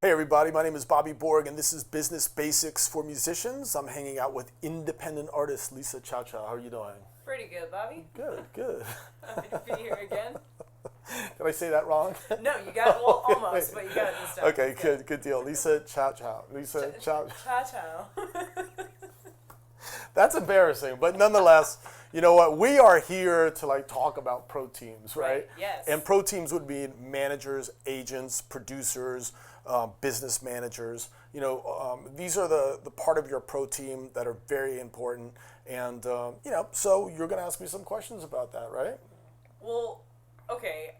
Hey everybody, my name is Bobby Borg and this is Business Basics for Musicians. I'm hanging out with independent artist Lisa Chow Chow. How are you doing? Pretty good, Bobby. Good, good. Happy to be here again. Did I say that wrong? No, you got it. Well, almost, but you got it this time. Okay, good deal. Lisa Chow Chow. Lisa Chow. Chow. That's embarrassing, but nonetheless, you know what? We are here to talk about pro teams, right? Yes. And pro teams would be managers, agents, producers, business managers. These are the part of your pro team that are very important. And so you're going to ask me some questions about that, right? Well, okay.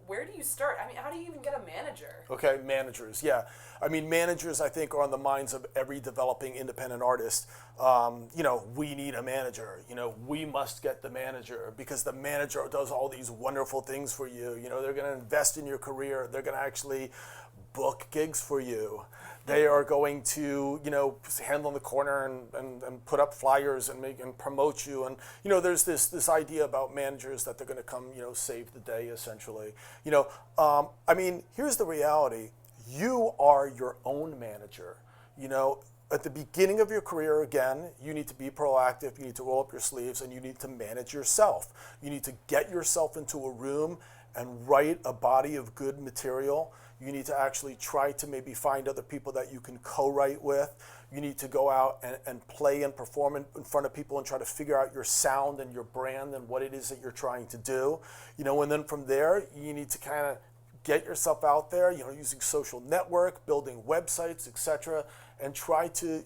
Where do you start? I mean, how do you even get a manager? Okay, managers, yeah. I mean, managers, I think, are on the minds of every developing independent artist. We need a manager. We must get the manager because the manager does all these wonderful things for you. They're going to invest in your career. They're going to actually book gigs for you. They are going to, handle in the corner and put up flyers and promote you. And, there's this idea about managers that they're going to come, save the day, essentially. Here's the reality. You are your own manager. At the beginning of your career, again, you need to be proactive. You need to roll up your sleeves and you need to manage yourself. You need to get yourself into a room and write a body of good material. You need to actually try to maybe find other people that you can co-write with. You need to go out and play and perform in front of people and try to figure out your sound and your brand and what it is that you're trying to do. And then from there, you need to kind of get yourself out there, using social network, building websites, etc., and try to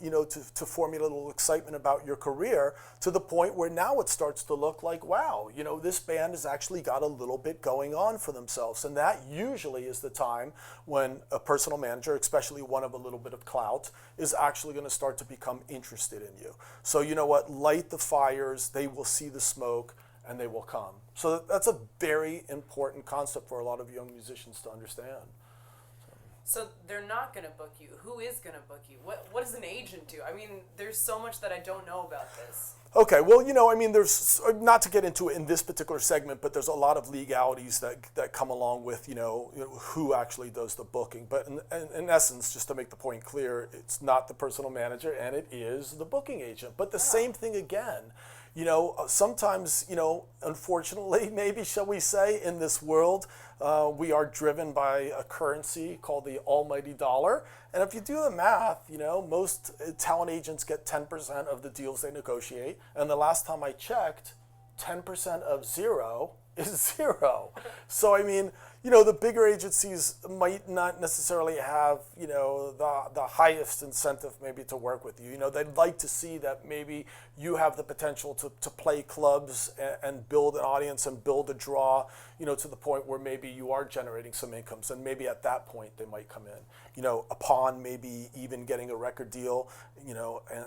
formulate a little excitement about your career to the point where now it starts to look like, wow, this band has actually got a little bit going on for themselves. And that usually is the time when a personal manager, especially one of a little bit of clout, is actually going to start to become interested in you. So you know what? Light the fires, they will see the smoke, and they will come. So that's a very important concept for a lot of young musicians to understand. So they're not going to book you. Who is going to book you? What does an agent do? I mean, there's so much that I don't know about this. Okay, well, there's, not to get into it in this particular segment, but there's a lot of legalities that come along with, who actually does the booking. But in essence, just to make the point clear, it's not the personal manager and it is the booking agent. But the same thing again. Sometimes, unfortunately, maybe shall we say, in this world, we are driven by a currency called the almighty dollar. And if you do the math, most talent agents get 10% of the deals they negotiate. And the last time I checked, 10% of zero is zero. So, the bigger agencies might not necessarily have, the highest incentive maybe to work with you. They'd like to see that maybe you have the potential to play clubs and build an audience and build a draw, to the point where maybe you are generating some incomes. And maybe at that point they might come in, upon maybe even getting a record deal,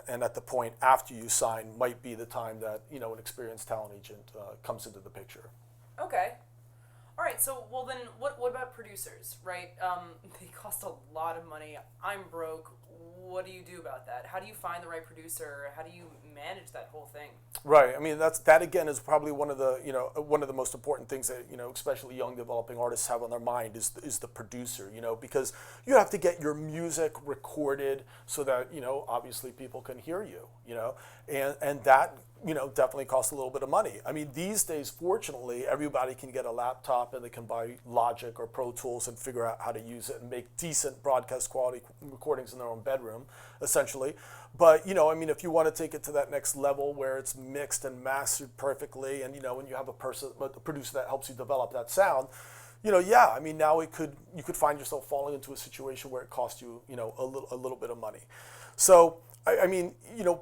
and at the point after you sign might be the time that, an experienced talent agent comes into the picture. Okay. All right, so, well then, what about producers, right? They cost a lot of money. I'm broke. What do you do about that? How do you find the right producer? How do you manage that whole thing? Right. That again is probably one of the most important things that, especially young developing artists have on their mind is the producer, because you have to get your music recorded so that, obviously people can hear you, and that, definitely costs a little bit of money. These days, fortunately, everybody can get a laptop and they can buy Logic or Pro Tools and figure out how to use it and make decent broadcast quality recordings in their own bedroom, essentially. But, if you want to take it to that next level where it's mixed and mastered perfectly and, when you have a producer that helps you develop that sound, now you could find yourself falling into a situation where it costs you, a little bit of money. So,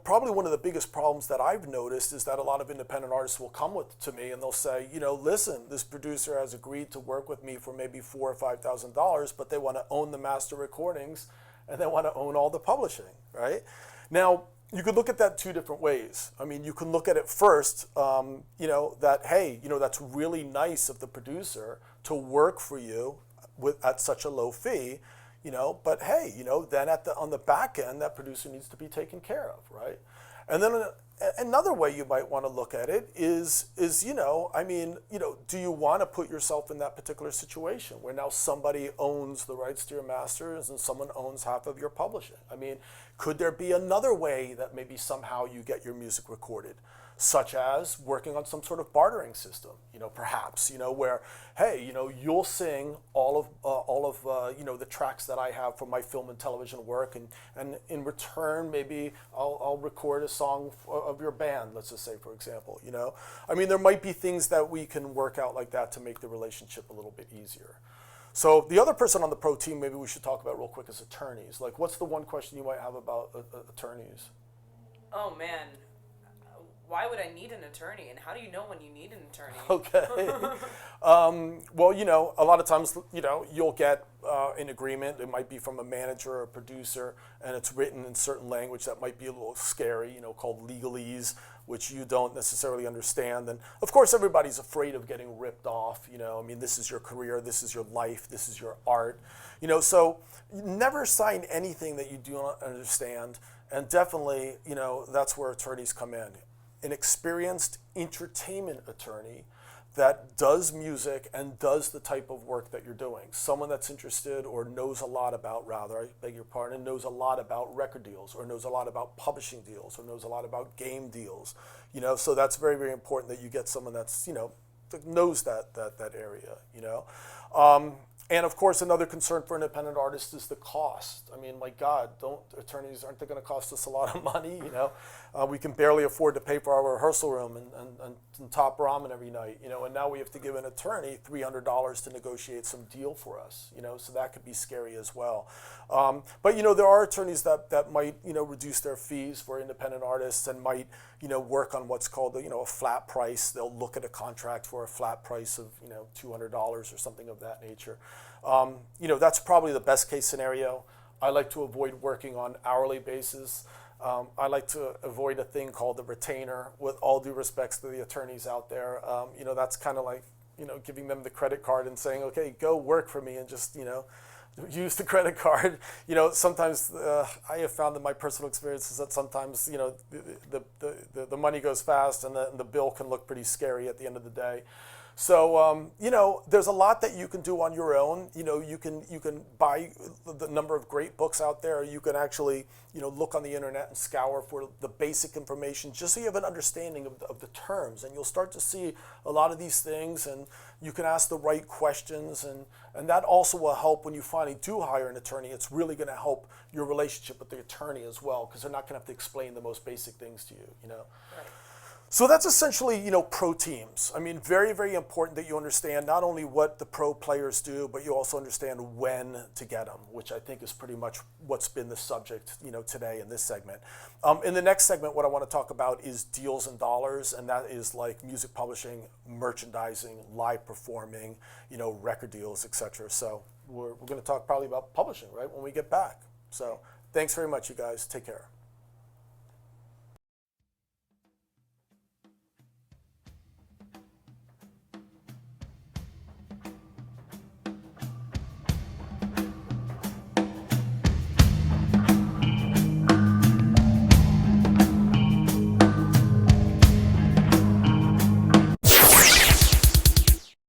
probably one of the biggest problems that I've noticed is that a lot of independent artists will come to me and they'll say, listen, this producer has agreed to work with me for maybe $4,000 or $5,000, but they want to own the master recordings and they want to own all the publishing, right? Now, you could look at that two different ways. You can look at it first, that, hey, that's really nice of the producer to work for you at such a low fee. But hey, then on the back end, that producer needs to be taken care of, right? And then another way you might want to look at it is do you want to put yourself in that particular situation where now somebody owns the rights to your masters and someone owns half of your publishing? I mean, could there be another way that maybe somehow you get your music recorded, such as working on some sort of bartering system, perhaps, where, hey, you'll sing all of the tracks that I have for my film and television work, and in return, maybe I'll record a song of your band, let's just say, for example, I mean, there might be things that we can work out like that to make the relationship a little bit easier. So the other person on the pro team maybe we should talk about real quick is attorneys. Like, what's the one question you might have about attorneys? Oh, man. Why would I need an attorney, and how do you know when you need an attorney? Okay. Well, a lot of times, you'll get an agreement. It might be from a manager or a producer, and it's written in certain language that might be a little scary, called legalese, which you don't necessarily understand. And of course, everybody's afraid of getting ripped off. I mean, this is your career, this is your life, this is your art. So never sign anything that you do not understand. And definitely, that's where attorneys come in. An experienced entertainment attorney that does music and does the type of work that you're doing. Someone that's interested or knows a lot about, I beg your pardon, knows a lot about record deals or knows a lot about publishing deals or knows a lot about game deals. So that's very, very important that you get someone that's, that knows that area, And of course, another concern for independent artists is the cost. I mean, my God, attorneys, aren't they going to cost us a lot of money? We can barely afford to pay for our rehearsal room and top ramen every night, and now we have to give an attorney $300 to negotiate some deal for us, so that could be scary as well. But there are attorneys that might, reduce their fees for independent artists and might, work on what's called, a flat price. They'll look at a contract for a flat price of, $200 or something of that nature. That's probably the best case scenario. I like to avoid working on hourly basis. I like to avoid a thing called the retainer, with all due respects to the attorneys out there. That's kind of like, giving them the credit card and saying, okay, go work for me and just, use the credit card. Sometimes I have found in my personal experiences that sometimes, the money goes fast and the bill can look pretty scary at the end of the day. So, there's a lot that you can do on your own. You can buy the number of great books out there. You can actually, look on the internet and scour for the basic information just so you have an understanding of the terms. And you'll start to see a lot of these things, and you can ask the right questions. And that also will help when you finally do hire an attorney. It's really going to help your relationship with the attorney as well, because they're not going to have to explain the most basic things to you, Right. So that's essentially, pro teams. I mean, very, very important that you understand not only what the pro players do, but you also understand when to get them, which I think is pretty much what's been the subject, today in this segment. In the next segment, what I want to talk about is deals and dollars, and that is like music publishing, merchandising, live performing, record deals, etc. So we're going to talk probably about publishing, right, when we get back. So thanks very much, you guys. Take care.